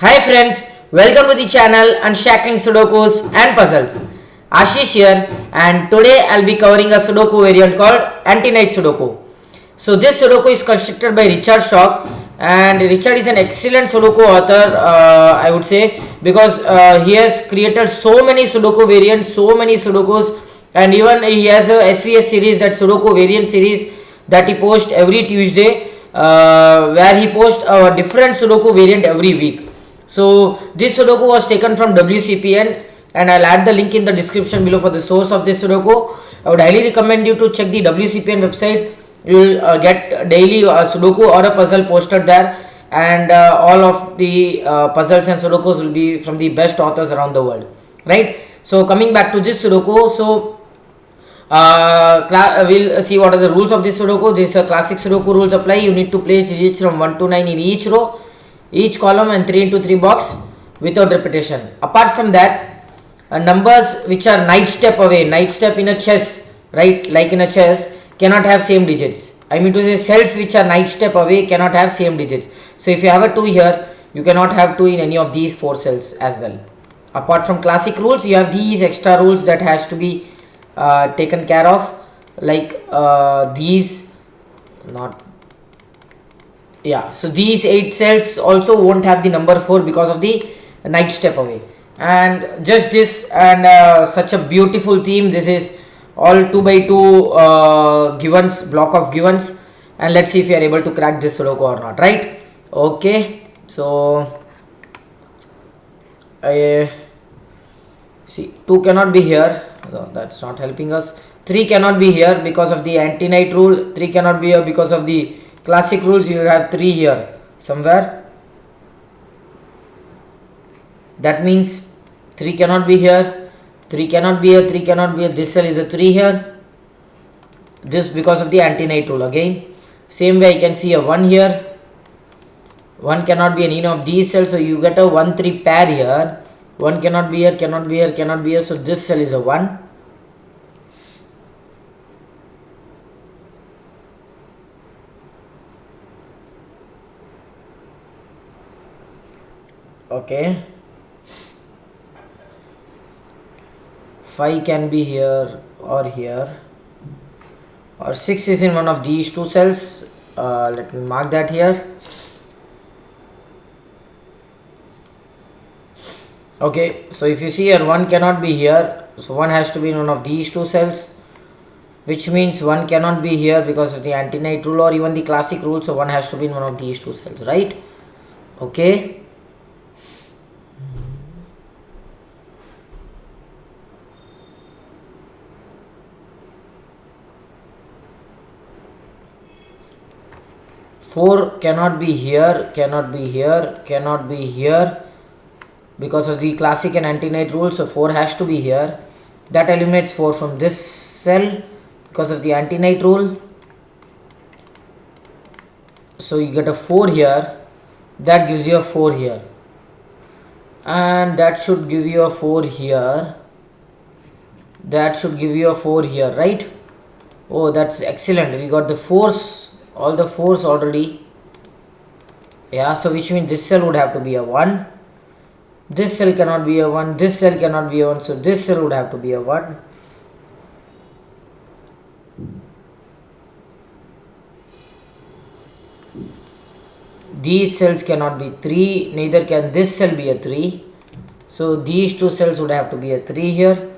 Hi friends, welcome to the channel Unshackling Sudokus and Puzzles. Ashish here, and today I'll be covering a Sudoku variant called Anti-Knight Sudoku. So this Sudoku is constructed by Richard Stock, and Richard is an excellent Sudoku author, I would say, because he has created so many Sudoku variants, so many Sudokus, and even he has a SVS series, that Sudoku variant series that he posts every Tuesday, where he posts a different Sudoku variant every week. So this Sudoku was taken from WCPN, and I'll add the link in the description below for the source of this Sudoku. I would highly recommend you to check the WCPN website. You will get daily Sudoku or a puzzle posted there, and all of the puzzles and Sudokus will be from the best authors around the world, right? So coming back to this Sudoku, so we'll see what are the rules of this Sudoku. This classic Sudoku rules apply. You need to place digits from 1 to 9 in each row, each column, and 3 into 3 box without repetition. Apart from that, numbers which are knight step away, knight step in a chess, right, like in a chess, cannot have same digits. I mean to say, cells which are knight step away cannot have same digits. So if you have a 2 here, you cannot have 2 in any of these 4 cells as well. Apart from classic rules, you have these extra rules that has to be taken care of, like these, not, yeah, so these 8 cells also won't have the number 4 because of the knight step away. And just this, and such a beautiful theme. This is all 2 by 2 givens, block of givens, and let's see if you are able to crack this Sudoku or not, right? Okay, so I see 2 cannot be here. No, that's not helping us. 3 cannot be here because of the anti-knight rule. 3 cannot be here because of the classic rules. You will have 3 here somewhere. That means 3 cannot be here. 3 cannot be here. 3 cannot be here. This cell is a 3 here. This because of the anti-knight rule again. Same way I can see a 1 here. 1 cannot be any of these cells. So you get a 1-3 pair here. 1 cannot be here, cannot be here, cannot be here. So this cell is a 1. Okay. 5 can be here or here. Or 6 is in one of these 2 cells. Let me mark that here. Okay, so if you see here, 1 cannot be here, so 1 has to be in one of these 2 cells, which means 1 cannot be here because of the anti-knight rule or even the classic rule, so 1 has to be in one of these 2 cells, right? Okay. Four cannot be here, cannot be here, cannot be here, because of the classic and anti-knight rule. So 4 has to be here. That eliminates 4 from this cell because of the anti-knight rule. So you get a 4 here. That gives you a 4 here, and that should give you a 4 here. That should give you a 4 here, right? Oh, that's excellent. We got the 4s, all the 4s already. Yeah, so which means this cell would have to be a 1. This cell cannot be a 1, this cell cannot be a 1, so this cell would have to be a 1. These cells cannot be 3, neither can this cell be a 3. So these 2 cells would have to be a 3 here.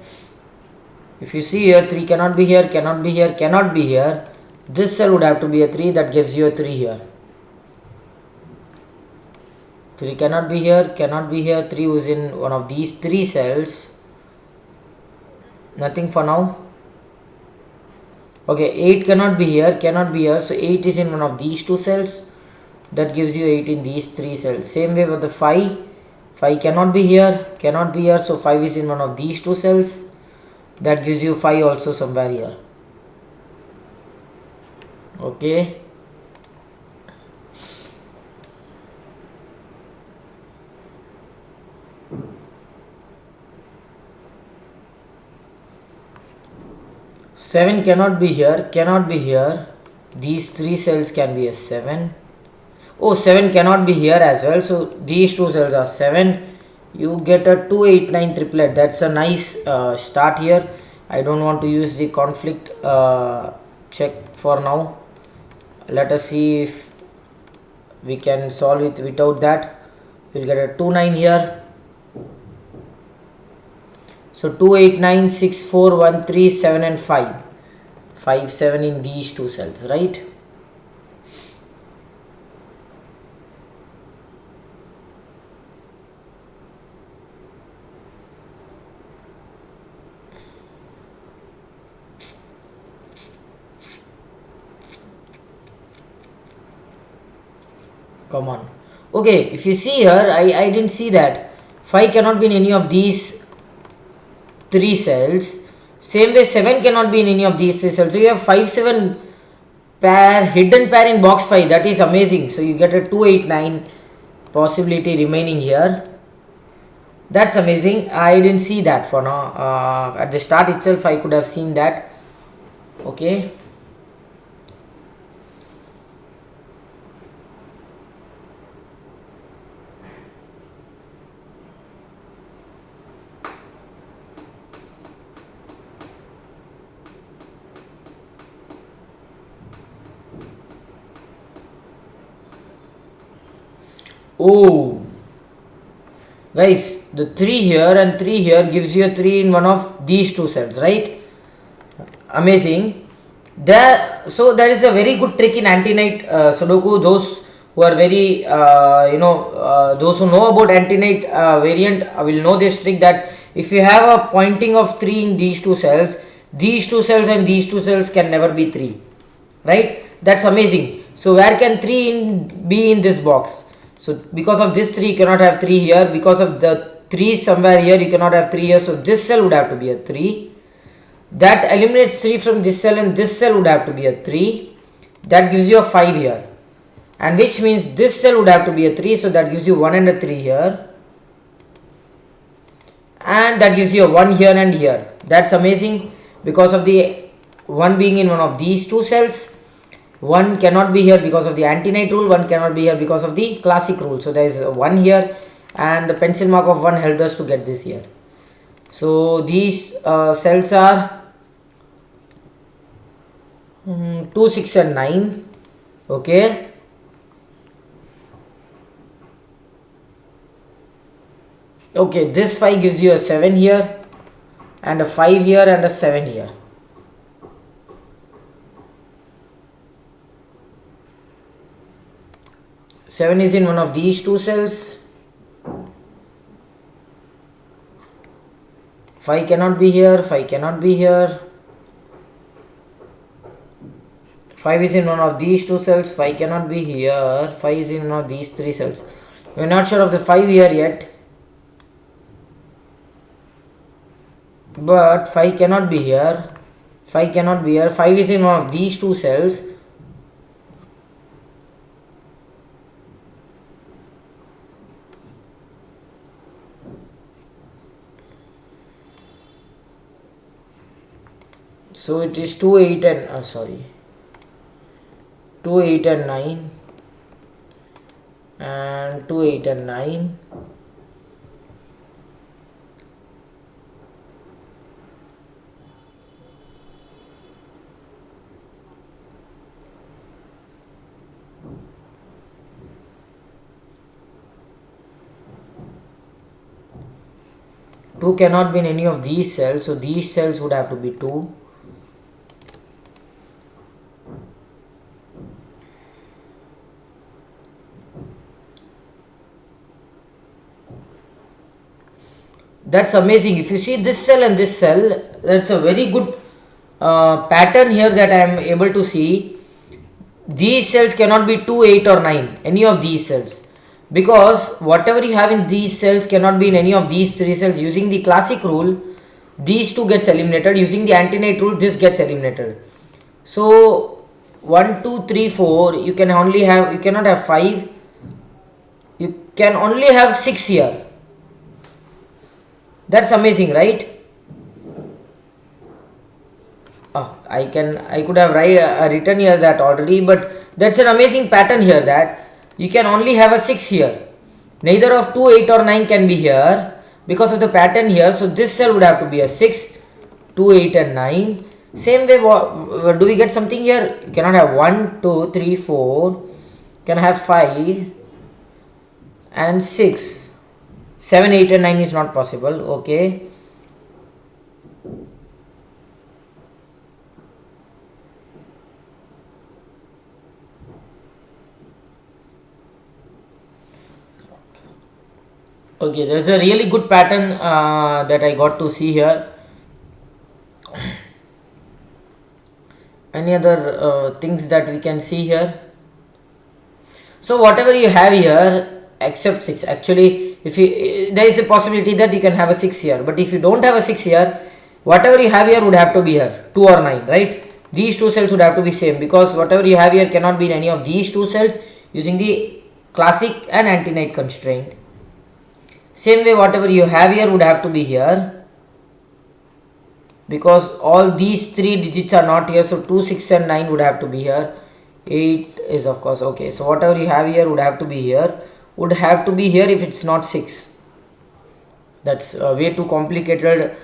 If you see here, 3 cannot be here, cannot be here, cannot be here. This cell would have to be a 3, that gives you a 3 here. 3 cannot be here, cannot be here. 3 was in one of these 3 cells. Nothing for now. Okay, 8 cannot be here, cannot be here. So 8 is in one of these 2 cells. That gives you 8 in these 3 cells. Same way with the 5. 5 cannot be here, cannot be here. So 5 is in one of these 2 cells. That gives you 5 also somewhere here. Okay. Seven cannot be here, cannot be here. These 3 cells can be a 7. Oh, 7 cannot be here as well. So these two cells are 7. You get a 289 triplet. That's a nice start here. I don't want to use the conflict check for now. Let us see if we can solve it without that. We'll get a 29 here. So 289, 6, 4, 1, 3, 7 and 5. 5, 7 in these two cells, right? Come on. Okay, if you see here, I didn't see that. 5 cannot be in any of these 3 cells. Same way 7 cannot be in any of these 3 cells. So you have 5, 7 pair, hidden pair in box 5. That is amazing. So you get a 289 possibility remaining here. That's amazing. I didn't see that for now. At the start itself I could have seen that. Okay. Oh, guys, the 3 here and 3 here gives you a 3 in one of these two cells, right? Amazing. So there is a very good trick in Anti-Knight Sudoku. Those who are very, those who know about Anti-Knight variant will know this trick, that if you have a pointing of 3 in these two cells and these two cells can never be 3, right? That's amazing. So where can 3 be in this box? So because of this 3 you cannot have 3 here, because of the 3 somewhere here you cannot have 3 here, so this cell would have to be a 3. That eliminates 3 from this cell and this cell would have to be a 3. That gives you a 5 here. And which means this cell would have to be a 3, so that gives you 1 and a 3 here. And that gives you a 1 here and here. That's amazing, because of the 1 being in one of these two cells. 1 cannot be here because of the Anti-Knight rule, 1 cannot be here because of the classic rule. So there is a 1 here, and the pencil mark of 1 helped us to get this here. So these cells are 2, 6 and 9. Okay. Okay, this 5 gives you a 7 here, and a 5 here and a 7 here. Seven is in one of these two cells. 5 cannot be here, 5 cannot be here. 5 is in one of these two cells, 5 cannot be here. 5 is in one of these 3 cells. We are not sure of the 5 here yet, but 5 cannot be here. 5 cannot be here. 5 is in one of these two cells. So it is 2, 8 and 2, 8 and 9, and 2, 8 and 9. Two cannot be in any of these cells, so these cells would have to be 2. That's amazing. If you see this cell and this cell, that's a very good pattern here that I am able to see. These cells cannot be 2, 8 or 9, any of these cells, because whatever you have in these cells cannot be in any of these 3 cells. Using the classic rule, these 2 gets eliminated. Using the Anti-Knight rule, this gets eliminated. So 1, 2, 3, 4, you cannot have 5, you can only have 6 here. That's amazing, right? I could have written here that already, but that's an amazing pattern here, that you can only have a 6 here. Neither of 2, 8 or 9 can be here because of the pattern here. So this cell would have to be a 6, 2, 8 and 9. Same way, do we get something here? You cannot have 1, 2, 3, 4. You can have 5 and 6. 7, 8 and 9 is not possible. Okay. Okay, there's a really good pattern that I got to see here. Any other things that we can see here? So whatever you have here except 6, actually if you there is a possibility that you can have a 6 here, but if you don't have a 6 here, whatever you have here would have to be here, 2 or 9, right? These two cells would have to be same, because whatever you have here cannot be in any of these two cells using the classic and anti-Knight constraint. Same way, whatever you have here would have to be here, because all these 3 digits are not here. So 2, 6 and 9 would have to be here. 8 is of course okay. So whatever you have here would have to be here. Would have to be here if it's not 6. That's way too complicated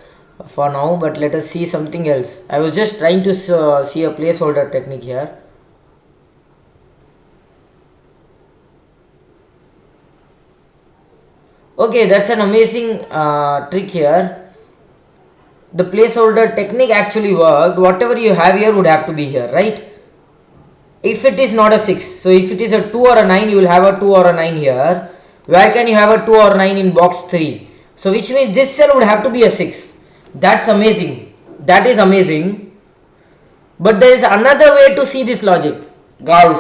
for now, but let us see something else. I was just trying to see a placeholder technique here. Okay, that's an amazing trick here. The placeholder technique actually worked. Whatever you have here would have to be here, right? If it is not a 6, so if it is a 2 or a 9, you will have a 2 or a 9 here. Where can you have a 2 or 9 in box 3? So which means this cell would have to be a 6. That's amazing. That is amazing. But there is another way to see this logic, guys.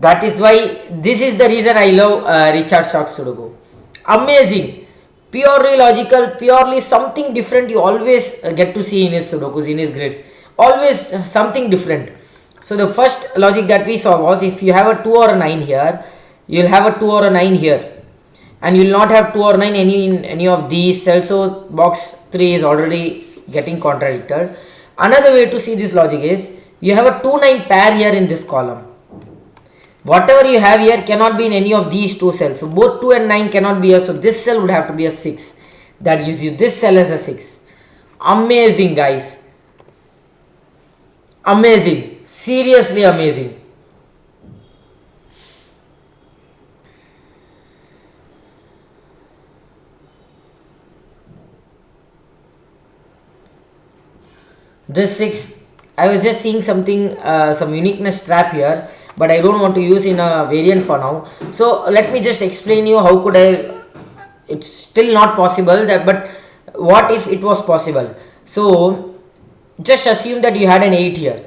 That is why this is the reason I love Richard Stock's Sudoku. Amazing, purely logical, purely something different. You always get to see in his Sudokus, in his grids, always something different. So the first logic that we saw was, if you have a 2 or a 9 here, you will have a 2 or a 9 here, and you will not have 2 or 9 in any of these cells. So box 3 is already getting contradicted. Another way to see this logic is, you have a 2 9 pair here in this column. Whatever you have here cannot be in any of these two cells. So both 2 and 9 cannot be here. So this cell would have to be a 6. That gives you this cell as a 6. Amazing, guys. Amazing. Seriously amazing. This 6, I was just seeing something, some uniqueness trap here, but I don't want to use in a variant for now. So let me just explain you how could I, it's still not possible, that, but what if it was possible? So just assume that you had an 8 here,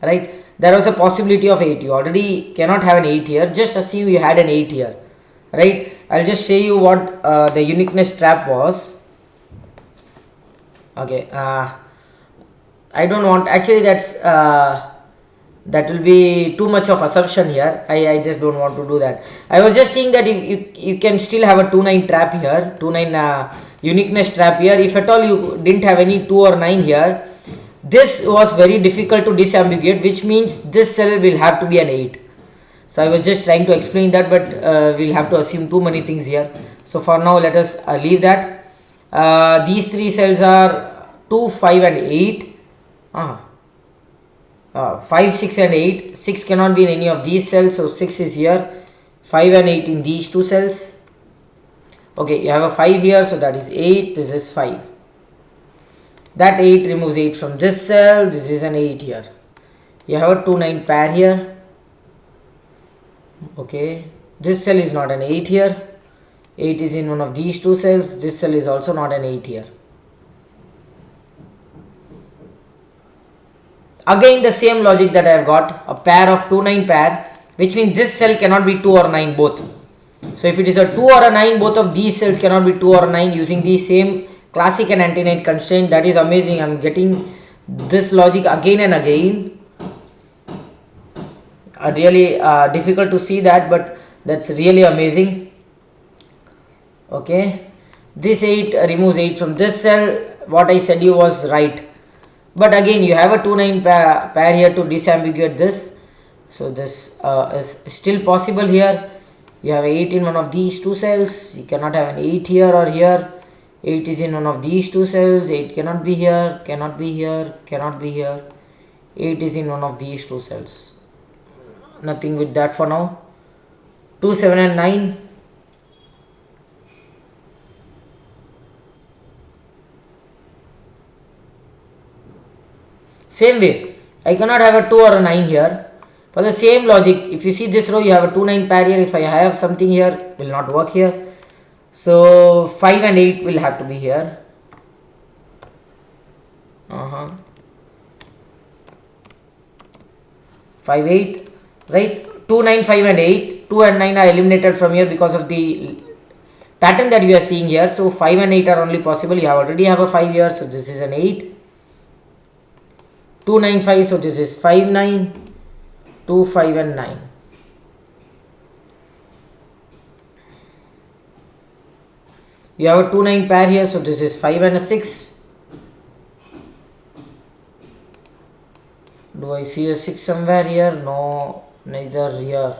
right? There was a possibility of 8. You already cannot have an 8 here. Just assume you had an 8 here, right? I'll just show you what the uniqueness trap was. Okay, I don't want, actually that's that will be too much of assumption here. I just don't want to do that. I was just seeing that you can still have a 2 9 trap here, 2 9 uniqueness trap here. If at all you didn't have any 2 or 9 here, this was very difficult to disambiguate, which means this cell will have to be an 8. So I was just trying to explain that, but we'll have to assume too many things here. So for now, let us leave that. These 3 cells are 2, 5 and 8. 5, 6 and 8. 6 cannot be in any of these cells, so 6 is here. 5 and 8 in these 2 cells. Okay, you have a 5 here, so that is 8. This is 5. That 8 removes 8 from this cell. This is an 8 here. You have a 2 9 pair here. Okay, this cell is not an 8 here. 8 is in one of these 2 cells. This cell is also not an 8 here. Again the same logic that I have got, a pair of 2 9 pair, which means this cell cannot be 2 or 9 both. So if it is a 2 or a 9, both of these cells cannot be 2 or 9 using the same classic and anti-Knight constraint. That is amazing. I am getting this logic again and again. Really difficult to see that, but that's really amazing. Okay, this 8 removes 8 from this cell. What I said you was right. But again, you have a 2 9 pair here to disambiguate this. So this is still possible here. You have 8 in one of these two cells. You cannot have an 8 here or here. 8 is in one of these two cells. 8 cannot be here, cannot be here, cannot be here. 8 is in one of these two cells. Nothing with that for now. 2, 7 and 9. Same way, I cannot have a 2 or a 9 here. For the same logic, if you see this row, you have a 2, 9 pair here. If I have something here, will not work here. So 5 and 8 will have to be here. 5, 8, right? 2, 9, 5 and 8. 2 and 9 are eliminated from here because of the pattern that we are seeing here. So 5 and 8 are only possible. You already have a 5 here, so this is an 8. 2, 9, 5, so this is 5, 9. 2, 5 and 9. You have a 2, 9 pair here, so this is 5 and a 6. Do I see a 6 somewhere here? No, neither here.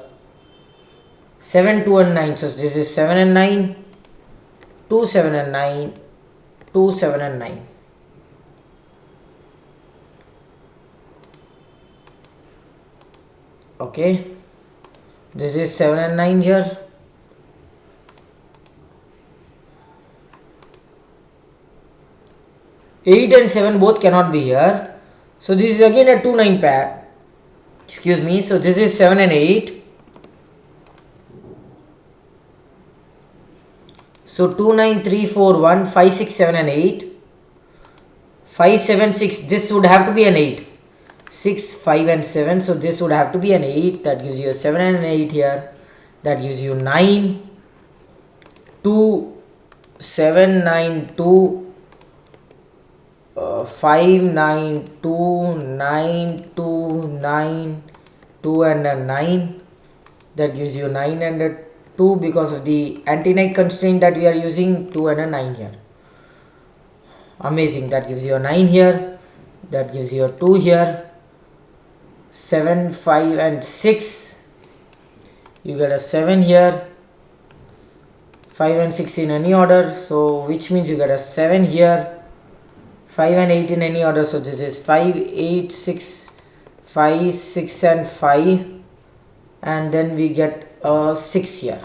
7, 2 and 9, so this is 7 and 9. 2, 7 and 9. 2, 7 and 9. Okay, this is 7 and 9 here. Eight and 7 both cannot be here. So this is again a 2, 9 pair. Excuse me. So this is 7 and 8. So 2, 9, 3, 4, 1, 5, 6, 7 and 8. 5, 7, 6. This would have to be an 8. 6, 5 and 7. So this would have to be an 8. That gives you a 7 and an 8 here. That gives you 9. 2, 7, 9, 2. 5, 9, 2, 9, 2, 9, 2 and a 9. That gives you 9 and a 2 because of the anti-knight constraint that we are using. 2 and a 9 here. Amazing. That gives you a 9 here. That gives you a 2 here. 7, 5 and 6. You get a 7 here. 5 and 6 in any order. So which means you get a 7 here. 5 and 8 in any order. So this is 5, 8, 6, 5, 6 and 5. And then we get a 6 here.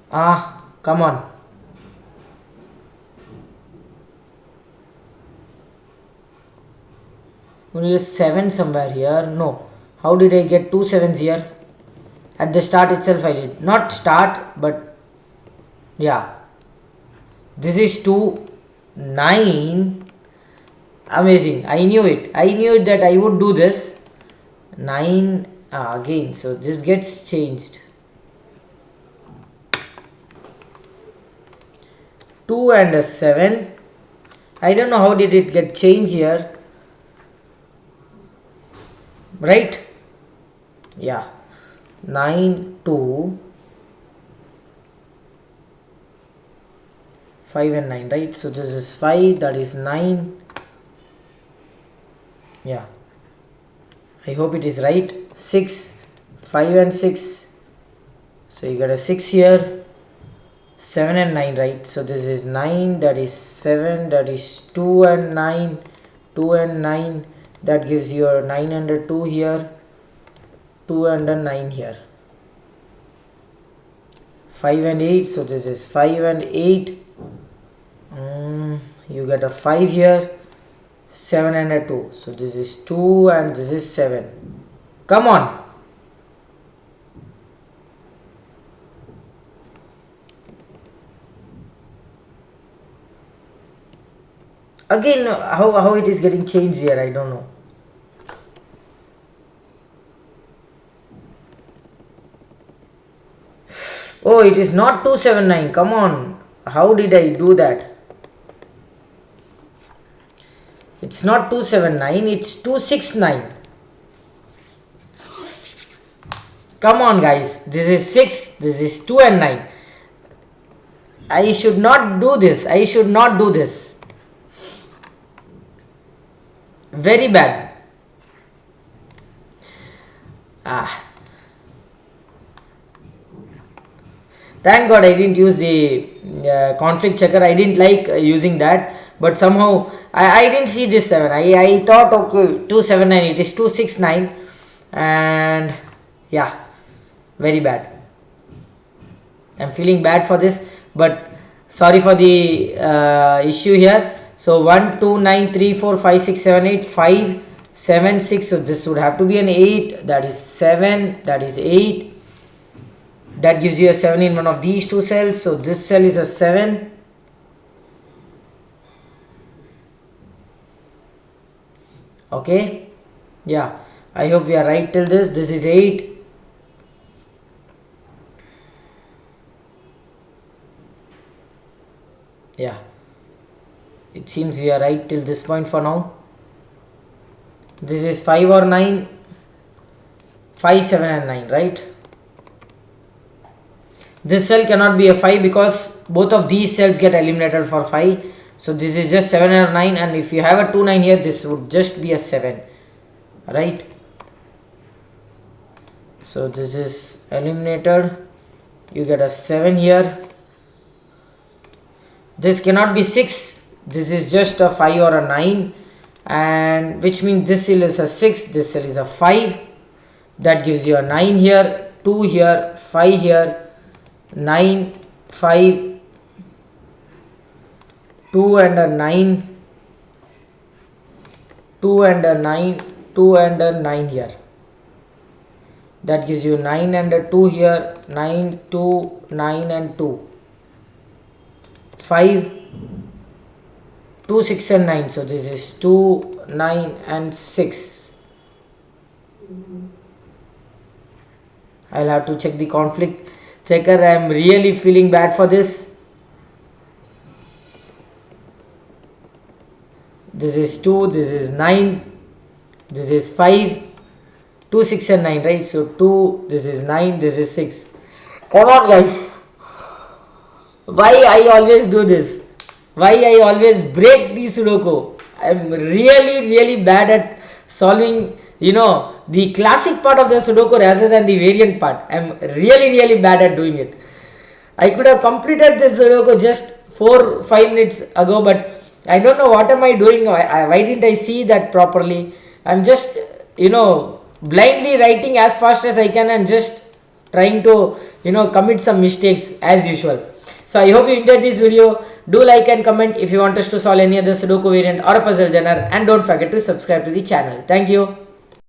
Come on. We need a 7 somewhere here. No. How did I get 2 7s here? At the start itself I did. Not start, but yeah. This is 2, 9. Amazing. I knew it. I knew that I would do this. 9 again. So this gets changed. 2 and a 7. I don't know how did it get changed here. Right? Yeah. 9, 2, 5 and 9, right? So this is 5, that is 9. Yeah. I hope it is right. 6, 5 and 6. So you got a 6 here. 7 and 9, right? So this is 9, that is 7, that is 2 and 9. 2 and 9. That gives you a 9 and a 2 here. 2 and a 9 here. 5 and 8. So this is 5 and 8. You get a 5 here. 7 and a 2. So this is 2 and this is 7. Come on. Again, how it is getting changed here, I don't know. Oh, it is not 279. Come on. How did I do that? It's not 279. It's 269. Come on, guys. This is 6. This is 2 and 9. I should not do this. I should not do this. Very bad. Ah, thank God I didn't use the conflict checker. I didn't like using that, but somehow I didn't see this 7. I thought okay 279, it is 269, and yeah, very bad. I'm feeling bad for this, but sorry for the issue here. So 1 2 9 3 4 5 6 7 8 5 7 6, so this would have to be an 8, that is 7, that is 8, that gives you a 7 in one of these two cells. So this cell is a 7, okay, yeah, I hope we are right till this is 8, yeah, it seems we are right till this point for now. This is 5 or 9, 5 7 and 9, right? This cell cannot be a 5 because both of these cells get eliminated for 5, so this is just 7 or 9, and if you have a 2 9 here, this would just be a 7, right? So this is eliminated, you get a 7 here. This cannot be 6, this is just a 5 or a 9, and which means this cell is a 6, this cell is a 5, that gives you a 9 here, 2 here, 5 here, 9 5, 2 and a 9, 2 and a 9, 2 and a 9 here, that gives you 9 and a 2 here, 9 2 9 and 2, 5 2 6 and 9, so this is 2 9 and 6. I'll have to check the conflict checker. I am really feeling bad for this. This is 2, this is 9, this is 5, 2 6 and 9, right? So 2, this is 9, this is 6. Come on guys, why I always do this? Why I always break the Sudoku? I'm really bad at solving, the classic part of the Sudoku rather than the variant part. I'm really bad at doing it. I could have completed this Sudoku just 4-5 minutes ago, but I don't know what am I doing. Why didn't I see that properly? I'm just, blindly writing as fast as I can and just trying to, commit some mistakes as usual. So I hope you enjoyed this video. Do like and comment if you want us to solve any other Sudoku variant or a puzzle genre, and don't forget to subscribe to the channel. Thank you.